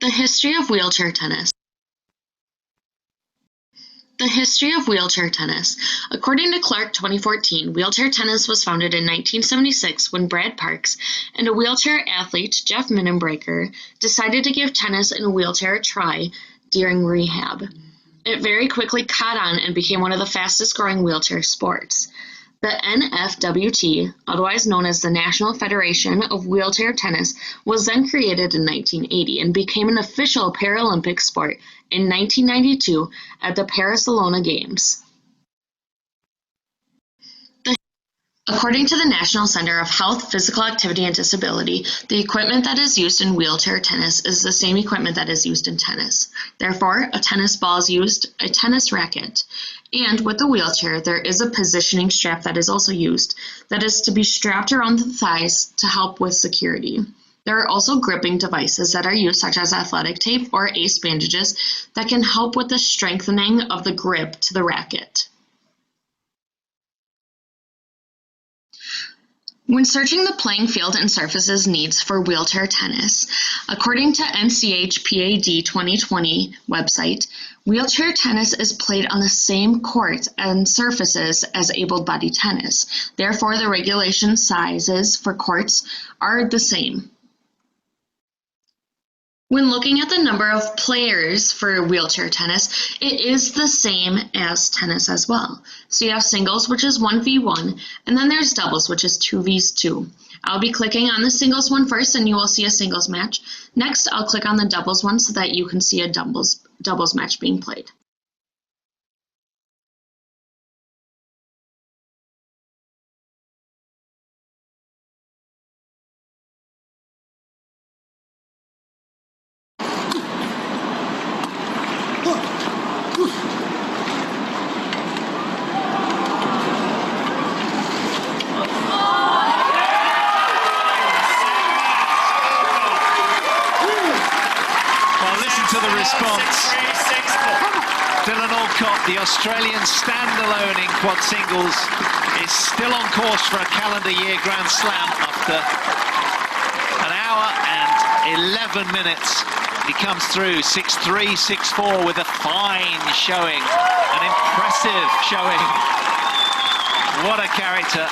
The history of wheelchair tennis. The history of wheelchair tennis. According to Clark 2014, wheelchair tennis was founded in 1976 when Brad Parks and a wheelchair athlete, Jeff Minnenbreaker, decided to give tennis in a wheelchair a try during rehab. It very quickly caught on and became one of the fastest growing wheelchair sports. The NFWT, otherwise known as the National Federation of Wheelchair Tennis, was then created in 1980 and became an official Paralympic sport in 1992 at the Barcelona Games. According to the National Center of Health, Physical Activity and Disability, the equipment that is used in wheelchair tennis is the same equipment that is used in tennis. Therefore, a tennis ball is used, a tennis racket. And with the wheelchair, there is a positioning strap that is also used, that is to be strapped around the thighs to help with security. There are also gripping devices that are used, such as athletic tape or ACE bandages, that can help with the strengthening of the grip to the racket. When searching the playing field and surfaces needs for wheelchair tennis, according to NCHPAD 2020 website, wheelchair tennis is played on the same court and surfaces as able-bodied tennis. Therefore, the regulation sizes for courts are the same. When looking at the number of players for wheelchair tennis, it is the same as tennis as well. So you have singles, which is 1v1, and then there's doubles, which is 2v2. I'll be clicking on the singles one first, and you will see a singles match. Next, I'll click on the doubles one so that you can see a doubles match being played. To the response. Dylan Alcott, the Australian standalone in quad singles, is still on course for a calendar year Grand Slam after an hour and 11 minutes. He comes through 6-3, 6-4 with a fine showing, an impressive showing. What a character.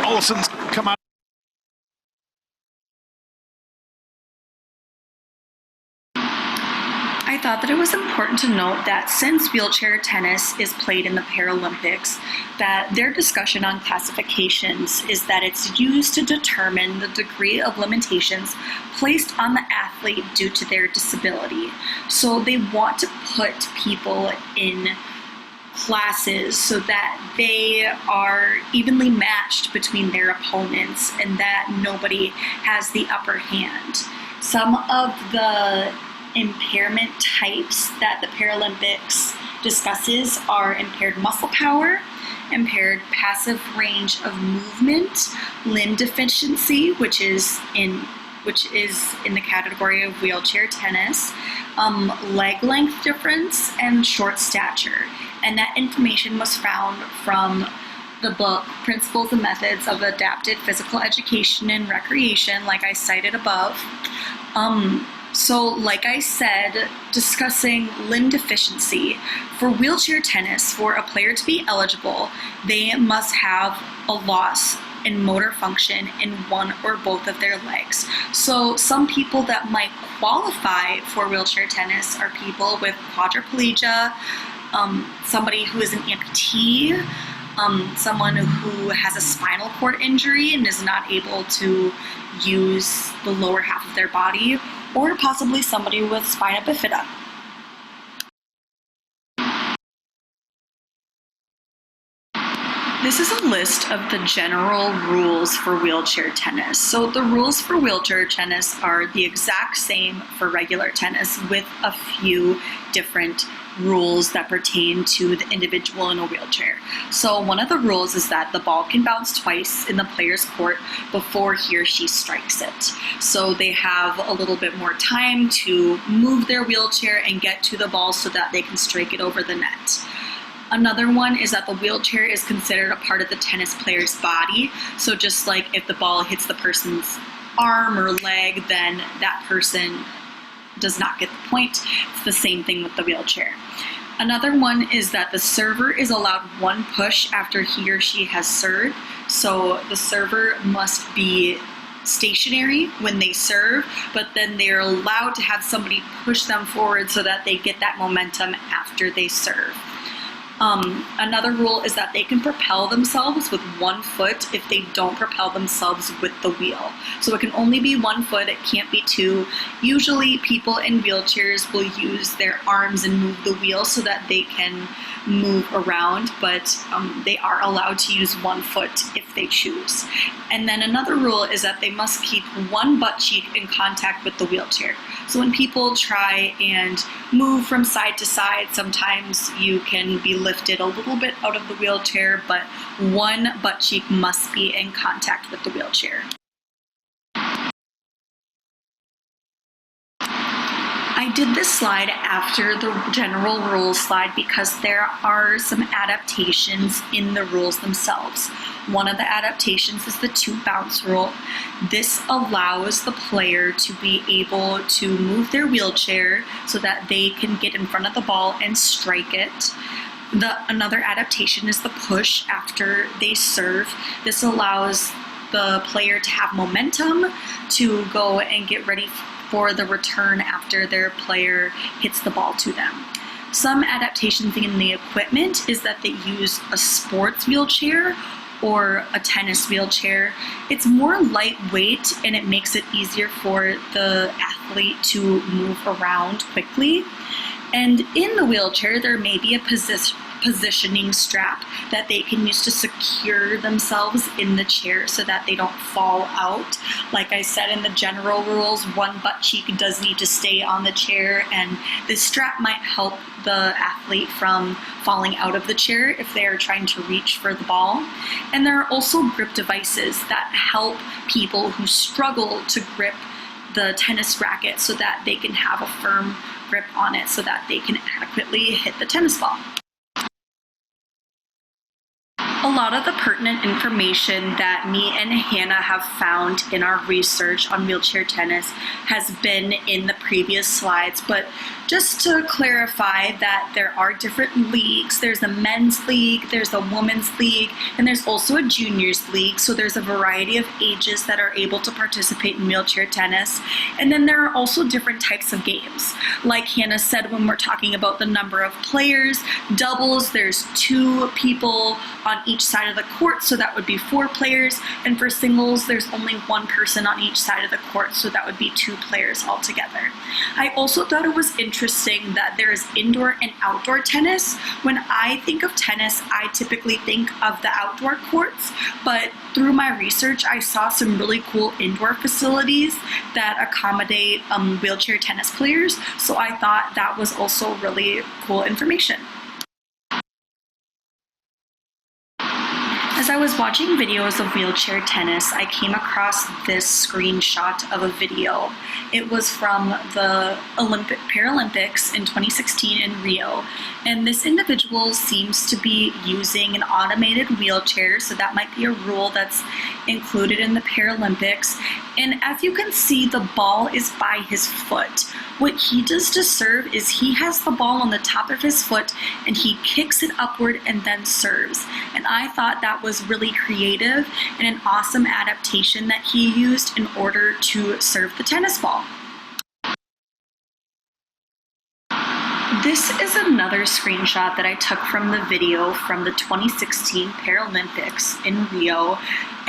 Olsen's come out. I thought that it was important to note that since wheelchair tennis is played in the Paralympics, that their discussion on classifications is that it's used to determine the degree of limitations placed on the athlete due to their disability. So they want to put people in classes so that they are evenly matched between their opponents and that nobody has the upper hand. Some of the impairment types that the Paralympics discusses are impaired muscle power, impaired passive range of movement, limb deficiency, which is in the category of wheelchair tennis, leg length difference, and short stature. And that information was found from the book Principles and Methods of Adapted Physical Education and Recreation, like I cited above. So like I said, discussing limb deficiency, for wheelchair tennis, for a player to be eligible, they must have a loss in motor function in one or both of their legs. So some people that might qualify for wheelchair tennis are people with quadriplegia, somebody who is an amputee, someone who has a spinal cord injury and is not able to use the lower half of their body, or possibly somebody with spina bifida. This is a list of the general rules for wheelchair tennis. So the rules for wheelchair tennis are the exact same for regular tennis with a few different rules that pertain to the individual in a wheelchair. So one of the rules is that the ball can bounce twice in the player's court before he or she strikes it. So they have a little bit more time to move their wheelchair and get to the ball so that they can strike it over the net. Another one is that the wheelchair is considered a part of the tennis player's body. So just like if the ball hits the person's arm or leg, then that person does not get the point. It's the same thing with the wheelchair. Another one is that the server is allowed one push after he or she has served. So the server must be stationary when they serve, but then they're allowed to have somebody push them forward so that they get that momentum after they serve. Another rule is that they can propel themselves with 1 foot if they don't propel themselves with the wheel. So it can only be 1 foot, it can't be 2. Usually people in wheelchairs will use their arms and move the wheel so that they can move around, but they are allowed to use 1 foot if they choose. And then another rule is that they must keep one butt cheek in contact with the wheelchair. So when people try and move from side to side, sometimes you can be lifted a little bit out of the wheelchair, but one butt cheek must be in contact with the wheelchair. I did this slide after the general rules slide because there are some adaptations in the rules themselves. One of the adaptations is the 2 bounce rule. This allows the player to be able to move their wheelchair so that they can get in front of the ball and strike it. Another adaptation is the push after they serve. This allows the player to have momentum to go and get ready for the return after their player hits the ball to them. Some adaptations in the equipment is that they use a sports wheelchair or a tennis wheelchair. It's more lightweight and it makes it easier for the athlete to move around quickly. And in the wheelchair, there may be a positioning strap that they can use to secure themselves in the chair so that they don't fall out. Like I said in the general rules, one butt cheek does need to stay on the chair, and this strap might help the athlete from falling out of the chair if they are trying to reach for the ball. And there are also grip devices that help people who struggle to grip the tennis racket so that they can have a firm grip on it so that they can adequately hit the tennis ball. A lot of the pertinent information that me and Hannah have found in our research on wheelchair tennis has been in the previous slides, but just to clarify that there are different leagues. There's a men's league, there's a women's league, and there's also a juniors league, so there's a variety of ages that are able to participate in wheelchair tennis. And then there are also different types of games. Like Hannah said, when we're talking about the number of players, doubles, there's 2 people on each side of the court, so that would be 4 players, and for singles there's only 1 person on each side of the court, so that would be 2 players altogether. I also thought it was interesting that there is indoor and outdoor tennis. When I think of tennis, I typically think of the outdoor courts, but through my research I saw some really cool indoor facilities that accommodate wheelchair tennis players, so I thought that was also really cool information. As I was watching videos of wheelchair tennis, I came across this screenshot of a video. It was from the Paralympics in 2016 in Rio, and this individual seems to be using an automated wheelchair, so that might be a rule that's included in the Paralympics. And as you can see, the ball is by his foot. What he does to serve is he has the ball on the top of his foot and he kicks it upward and then serves. And I thought that was really creative and an awesome adaptation that he used in order to serve the tennis ball. This is another screenshot that I took from the video from the 2016 Paralympics in Rio.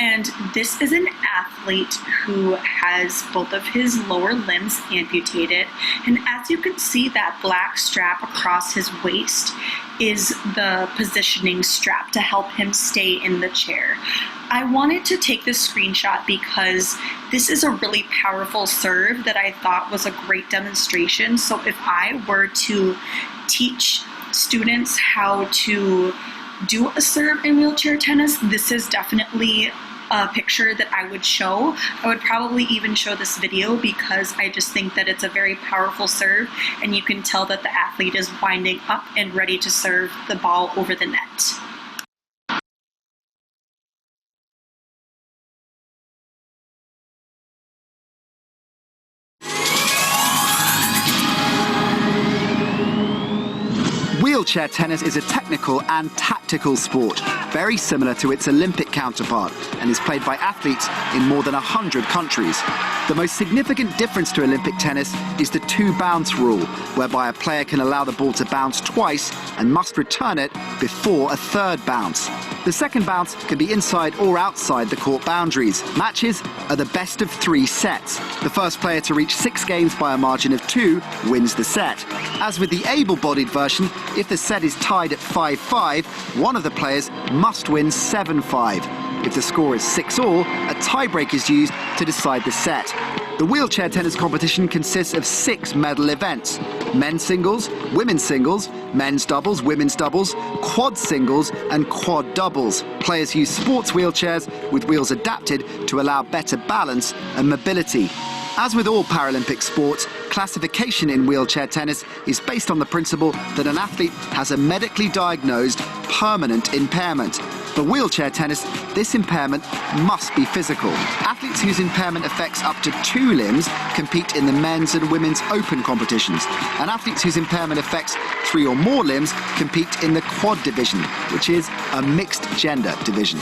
And this is an athlete who has both of his lower limbs amputated. And as you can see, that black strap across his waist is the positioning strap to help him stay in the chair. I wanted to take this screenshot because this is a really powerful serve that I thought was a great demonstration. So if I were to teach students how to do a serve in wheelchair tennis, this is definitely a picture that I would show. I would probably even show this video because I just think that it's a very powerful serve, and you can tell that the athlete is winding up and ready to serve the ball over the net. Wheelchair tennis is a technical and tactical sport, very similar to its Olympic counterpart, and is played by athletes in more than 100 countries. The most significant difference to Olympic tennis is the two-bounce rule, whereby a player can allow the ball to bounce twice and must return it before a third bounce. The second bounce can be inside or outside the court boundaries. Matches are the best of 3 sets. The first player to reach 6 games by a margin of 2 wins the set. As with the able-bodied version, if the set is tied at 5-5, one of the players must win 7-5. If the score is 6-all, a tiebreak is used to decide the set. The wheelchair tennis competition consists of 6 medal events: men's singles, women's singles, men's doubles, women's doubles, quad singles and quad doubles. Players use sports wheelchairs with wheels adapted to allow better balance and mobility. As with all Paralympic sports, classification in wheelchair tennis is based on the principle that an athlete has a medically diagnosed permanent impairment. For wheelchair tennis, this impairment must be physical. Athletes whose impairment affects up to 2 limbs compete in the men's and women's open competitions, and athletes whose impairment affects 3 or more limbs compete in the quad division, which is a mixed gender division.